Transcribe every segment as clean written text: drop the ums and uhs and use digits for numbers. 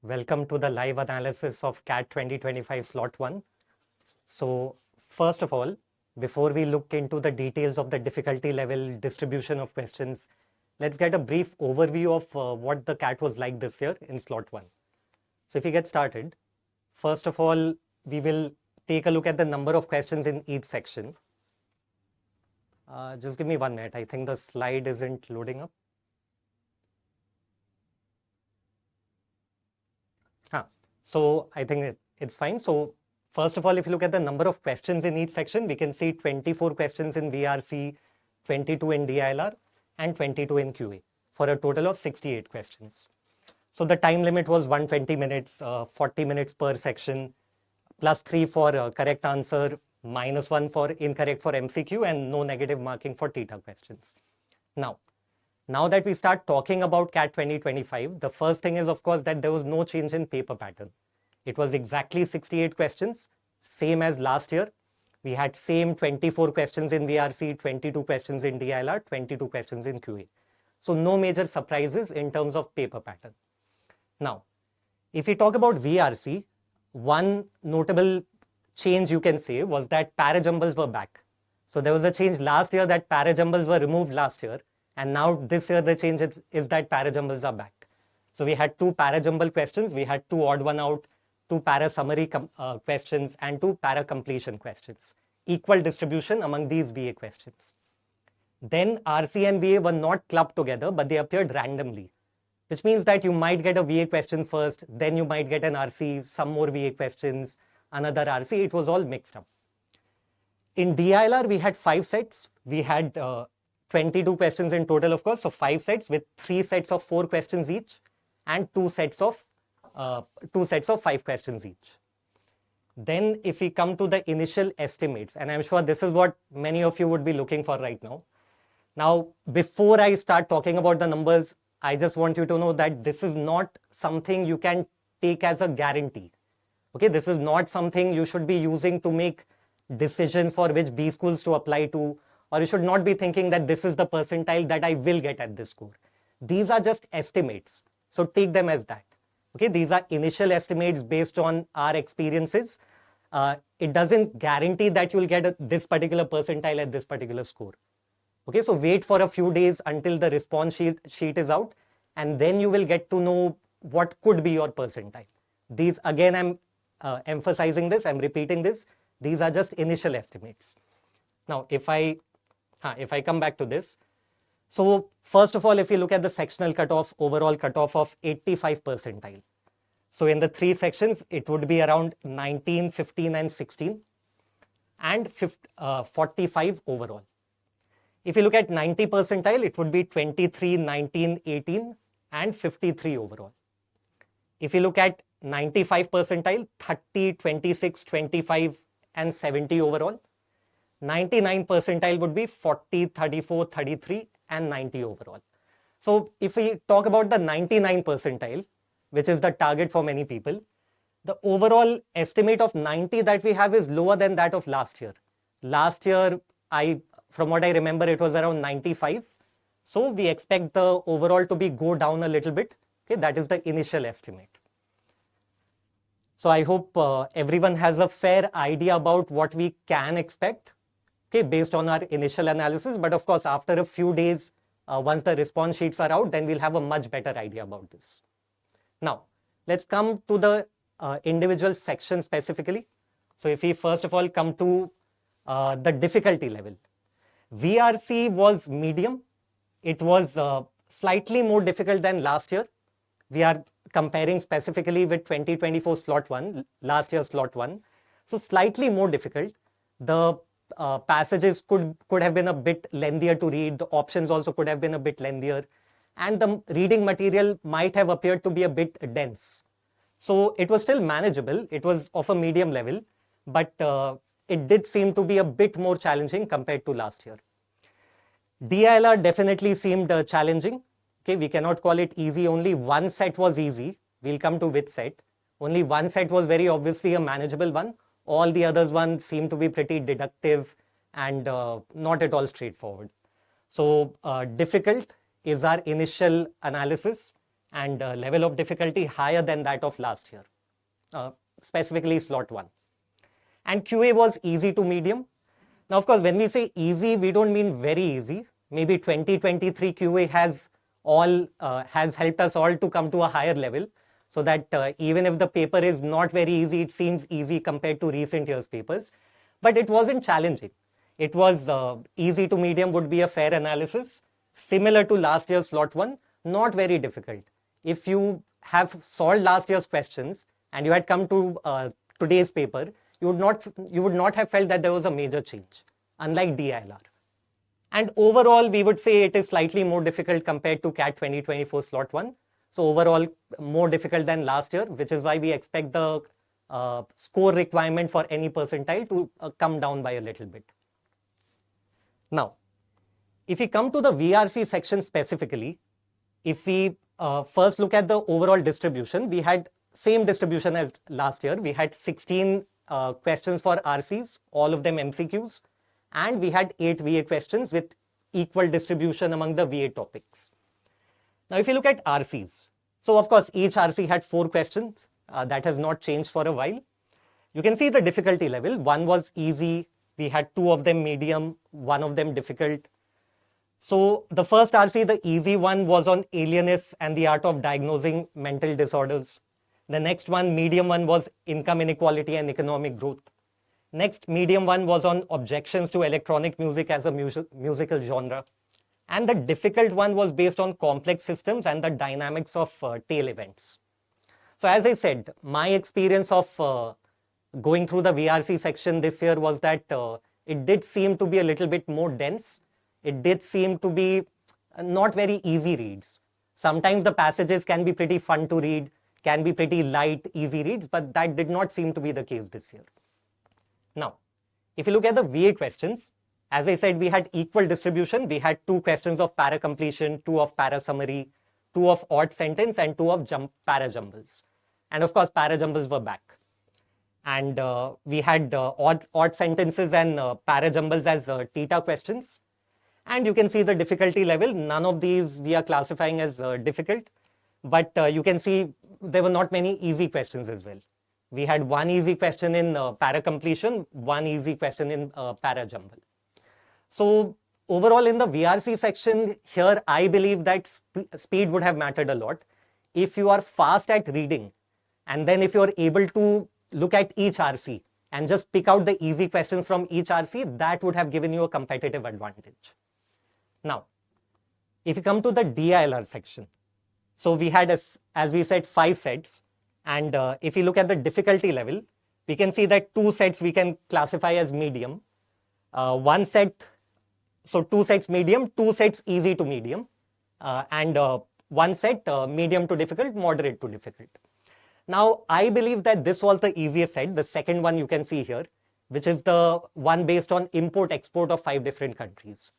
Welcome to the live analysis of CAT 2025 Slot 1. So first of all, before we look into the details of the difficulty level distribution of questions, let's get a brief overview of what the CAT was like this year in Slot 1. So if we get started, first of all, we will take a look at the number of questions in each section. Just give me 1 minute. I think the slide isn't loading up. So I think it's fine. So first of all, if you look at the number of questions in each section, we can see 24 questions in VRC, 22 in DILR, and 22 in QA for a total of 68 questions. So the time limit was 120 minutes, 40 minutes per section, +3 for correct answer, -1 for incorrect for MCQ, and no negative marking for theta questions. Now that we start talking about CAT 2025, the first thing is, of course, that there was no change in paper pattern. It was exactly 68 questions, same as last year. We had same 24 questions in VRC, 22 questions in DILR, 22 questions in QA. So no major surprises in terms of paper pattern. Now, if we talk about VRC, one notable change you can say was that para-jumbles were back. So there was a change last year that para-jumbles were removed last year. And now this year the change is that para-jumbles are back. So we had 2 para-jumble questions, we had 2 odd one out, 2 para-summary questions, and 2 para-completion questions. Equal distribution among these VA questions. Then RC and VA were not clubbed together, but they appeared randomly, which means that you might get a VA question first, then you might get an RC, some more VA questions, another RC. It was all mixed up. In DILR, we had 5 sets. We had 22 questions in total, of course. So 5 sets with 3 sets of 4 questions each and 2 sets of 5 questions each. Then if we come to the initial estimates, and I'm sure this is what many of you would be looking for right now. Now, before I start talking about the numbers, I just want you to know that this is not something you can take as a guarantee. Okay, this is not something you should be using to make decisions for which B schools to apply to, or you should not be thinking that this is the percentile that I will get at this score. These are just estimates. So take them as that. Okay, these are initial estimates based on our experiences. It doesn't guarantee that you'll get this particular percentile at this particular score. Okay, so wait for a few days until the response sheet is out, and then you will get to know what could be your percentile. These, again, I'm emphasizing this, I'm repeating this. These are just initial estimates. Now, if I come back to this, so first of all, if you look at the sectional cutoff, overall cutoff of 85 percentile. So in the 3 sections, it would be around 19, 15, and 16, and 45 overall. If you look at 90 percentile, it would be 23, 19, 18, and 53 overall. If you look at 95 percentile, 30, 26, 25, and 70 overall. 99 percentile would be 40, 34, 33, and 90 overall. So if we talk about the 99 percentile, which is the target for many people, the overall estimate of 90 that we have is lower than that of last year. Last year, from what I remember, it was around 95. So we expect the overall to go down a little bit. Okay, that is the initial estimate. So I hope everyone has a fair idea about what we can expect, okay, based on our initial analysis. But of course, after a few days, once the response sheets are out, then we'll have a much better idea about this. Now, let's come to the individual section specifically. So if we first of all come to the difficulty level. VRC was medium. It was slightly more difficult than last year. We are comparing specifically with 2024 slot 1, last year's slot 1. So slightly more difficult. The passages could have been a bit lengthier to read. The options also could have been a bit lengthier. And the reading material might have appeared to be a bit dense. So it was still manageable. It was of a medium level, but it did seem to be a bit more challenging compared to last year. DILR definitely seemed challenging. Okay, we cannot call it easy. Only one set was easy. We'll come to which set. Only one set was very obviously a manageable one. All the others ones seem to be pretty deductive and not at all straightforward. So difficult is our initial analysis. and level of difficulty higher than that of last year, specifically slot 1. And QA was easy to medium. Now, of course, when we say easy, we don't mean very easy. Maybe 2023 QA has helped us all to come to a higher level, so that even if the paper is not very easy, it seems easy compared to recent years' papers. But it wasn't challenging. It was easy to medium would be a fair analysis. Similar to last year's slot 1, not very difficult. If you have solved last year's questions and you had come to today's paper, you would not have felt that there was a major change, unlike DILR. And overall, we would say it is slightly more difficult compared to CAT 2024 slot 1. So overall, more difficult than last year, which is why we expect the score requirement for any percentile to come down by a little bit. Now, if we come to the VRC section specifically, if we first look at the overall distribution, we had same distribution as last year. We had 16 questions for RCs, all of them MCQs, and we had 8 VA questions with equal distribution among the VA topics. Now, if you look at RCs, so of course, each RC had 4 questions. That has not changed for a while. You can see the difficulty level. One was easy. We had 2 of them medium, 1 of them difficult. So the first RC, the easy one, was on alienness and the art of diagnosing mental disorders. The next one, medium one, was income inequality and economic growth. Next, medium one was on objections to electronic music as a musical genre. And the difficult one was based on complex systems and the dynamics of tail events. So as I said, my experience of going through the VRC section this year was that it did seem to be a little bit more dense. It did seem to be not very easy reads. Sometimes the passages can be pretty fun to read, can be pretty light, easy reads, but that did not seem to be the case this year. Now, if you look at the VA questions, as I said, we had equal distribution. We had 2 questions of para completion, 2 of para summary, 2 of odd sentence, and 2 of para jumbles. And of course, para jumbles were back. And we had odd sentences and para jumbles as theta questions. And you can see the difficulty level. None of these we are classifying as difficult. But you can see there were not many easy questions as well. We had 1 easy question in para completion, 1 easy question in para jumble. So overall in the VRC section here, I believe that speed would have mattered a lot. If you are fast at reading, and then if you are able to look at each RC and just pick out the easy questions from each RC, that would have given you a competitive advantage. Now, if you come to the DILR section, so we had, as we said, 5 sets. And if you look at the difficulty level, we can see that 2 sets we can classify as medium. 1 set, so 2 sets medium, 2 sets easy to medium, and 1 set medium to difficult, moderate to difficult. Now, I believe that this was the easiest set, the second one you can see here, which is the one based on import-export of 5 different countries.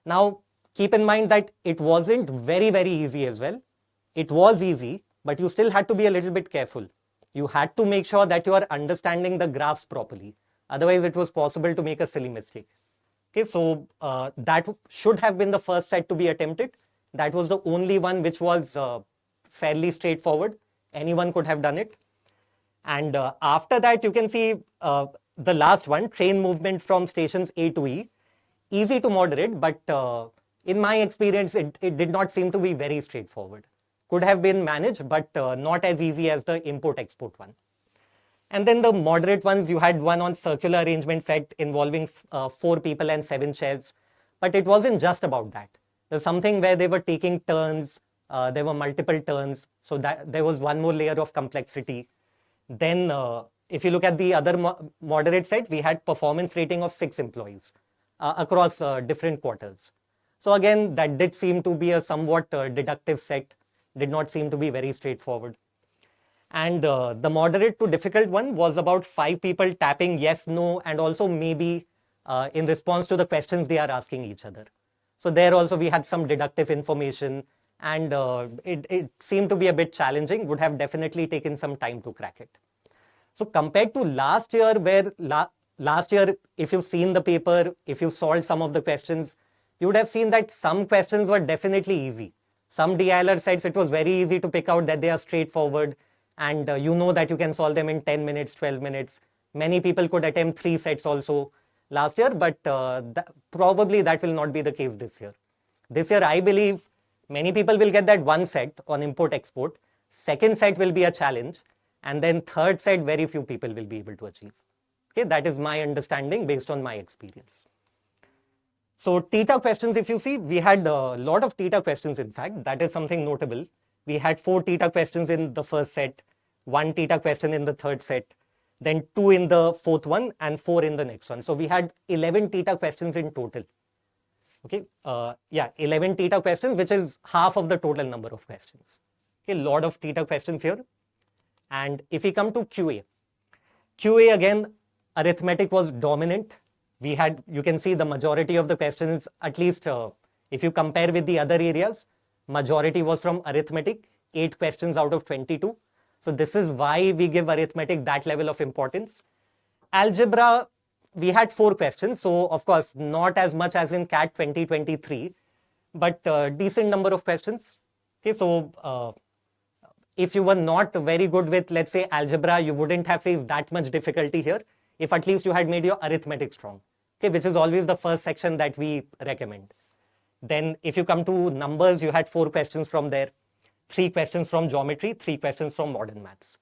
Now, keep in mind that it wasn't very, very easy as well. It was easy, but you still had to be a little bit careful. You had to make sure that you are understanding the graphs properly. Otherwise, it was possible to make a silly mistake. Okay, so that should have been the first set to be attempted. That was the only one which was fairly straightforward. Anyone could have done it. And after that, you can see the last one, train movement from stations A to E. Easy to moderate, but in my experience, it did not seem to be very straightforward. Could have been managed, but not as easy as the import-export one. And then the moderate ones, you had one on circular arrangement set involving 4 people and 7 chairs. But it wasn't just about that. There's something where they were taking turns. There were multiple turns. So that there was one more layer of complexity. Then if you look at the other moderate set, we had performance rating of 6 employees across different quarters. So again, that did seem to be a somewhat deductive set. Did not seem to be very straightforward. And the moderate to difficult one was about 5 people tapping yes, no, and also maybe in response to the questions they are asking each other. So there also we had some deductive information, and it seemed to be a bit challenging, would have definitely taken some time to crack it. So compared to last year, where last year, if you've seen the paper, if you solved some of the questions, you would have seen that some questions were definitely easy. Some DILR sets, it was very easy to pick out that they are straightforward, and you know that you can solve them in 10 minutes, 12 minutes. Many people could attempt 3 sets also last year, but probably that will not be the case this year. This year, I believe many people will get that 1 set on import-export. Second set will be a challenge. And then third set, very few people will be able to achieve. Okay, that is my understanding based on my experience. So theta questions, if you see, we had a lot of theta questions, in fact. That is something notable. We had 4 theta questions in the first set, 1 theta question in the third set, then 2 in the fourth one, and 4 in the next one. So we had 11 theta questions in total. Okay, 11 theta questions, which is half of the total number of questions. Okay, a lot of theta questions here. And if we come to QA again, arithmetic was dominant. We had, you can see the majority of the questions, at least if you compare with the other areas, majority was from arithmetic, 8 questions out of 22. So this is why we give arithmetic that level of importance. Algebra, we had 4 questions. So of course, not as much as in CAT 2023, but decent number of questions. Okay, so if you were not very good with, let's say, algebra, you wouldn't have faced that much difficulty here, if at least you had made your arithmetic strong, okay, which is always the first section that we recommend. Then if you come to numbers, you had 4 questions from there, 3 questions from geometry, 3 questions from modern maths.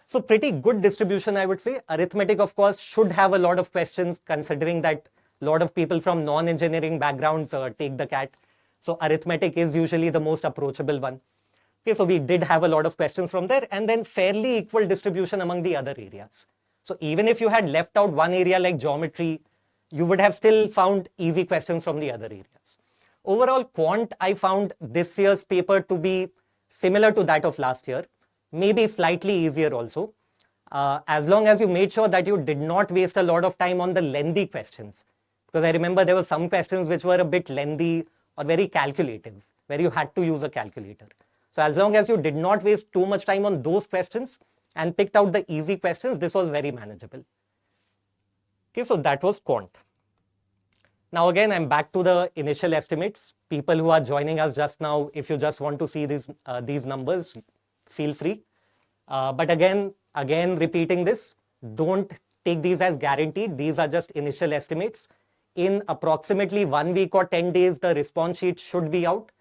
So pretty good distribution, I would say. Arithmetic, of course, should have a lot of questions, considering that a lot of people from non-engineering backgrounds take the CAT. So arithmetic is usually the most approachable one. Okay, so we did have a lot of questions from there, and then fairly equal distribution among the other areas. So even if you had left out one area like geometry, you would have still found easy questions from the other areas. Overall, quant, I found this year's paper to be similar to that of last year, maybe slightly easier also, as long as you made sure that you did not waste a lot of time on the lengthy questions. Because I remember there were some questions which were a bit lengthy or very calculative, where you had to use a calculator. So as long as you did not waste too much time on those questions and picked out the easy questions, this was very manageable. Okay, so that was quant. Now again, I'm back to the initial estimates. People who are joining us just now, if you just want to see these numbers, feel free. But again, repeating this, don't take these as guaranteed. These are just initial estimates. In approximately 1 week or 10 days, the response sheet should be out.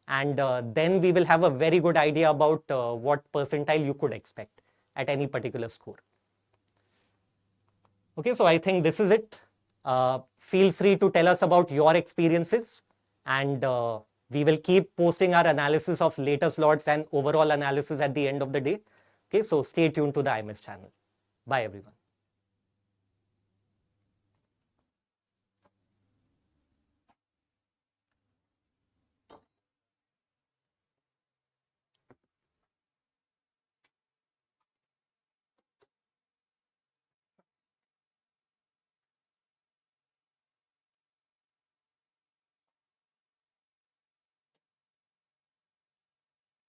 And then we will have a very good idea about what percentile you could expect at any particular score. Okay, so I think this is it. Feel free to tell us about your experiences, and we will keep posting our analysis of later slots and overall analysis at the end of the day. Okay, so stay tuned to the IMS channel. Bye everyone.